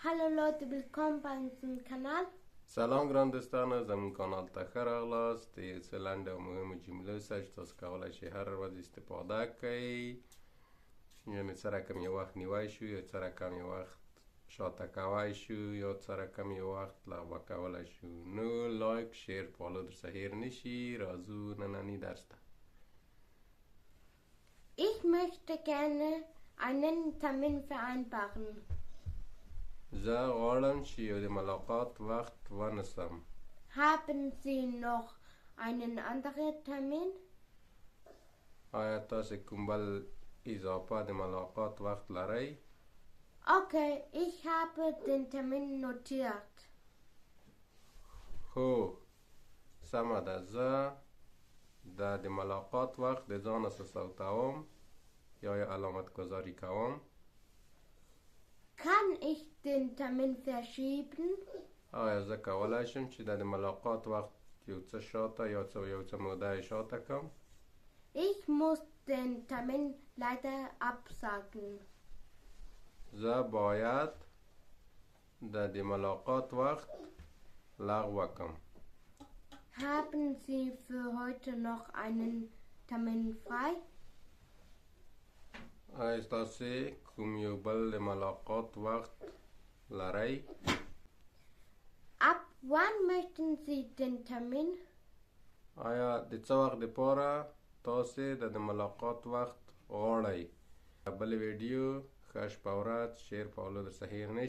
Hallo Leute, willkommen bei unserem Kanal. سلام ګران دوستانو، زموږ کانال ته ښه راغلاست. د یو څه لنډو او مهمو جملو څخه چې تاسو کولی شئ هر ورځ استفاده کړئ. یعنې څه رقم یو وخت نیوی شو، یا څه رقم یو وخت شاته کوی شو، یا څه رقم یو وخت لغوه کولی شو. نو لایک، شیر، فالو درڅخه هیر نشي. راځو ننني درس ته. Ich möchte gerne einen Termin vereinbaren. زه غواړم چې یو د ملاقات وخت ونیسم. Haben Sie noch einen anderen Termin? آیا تاسو کوم بل اضافه د ملاقات وخت لرئ؟ Okay, ich habe den Termin notiert. هو، سمه ده. زه د ملاقات وخت د ځانه ثبتوم یا یې علامت گذاری کوم. Kann ich den Termin verschieben? آیا زه کولی شم چې د ملاقات وخت یو څه شاته یا یو څه موده یې شاته کړم؟ Ich muss den Termin leider absagen. زه باید د ملاقات وخت لغوه کړم. Haben Sie für heute noch einen Termin frei? آیا تاسو کوم یو بل د ملاقات وخت لرئ؟ Ab wann möchten Sie den Termin? آیا د څه وخت دپاره تاسو د ملاقات وخت غواړئ؟ بل ویډیو ښه شپه ورځ، شیر، فالو درڅخه هیر نشي.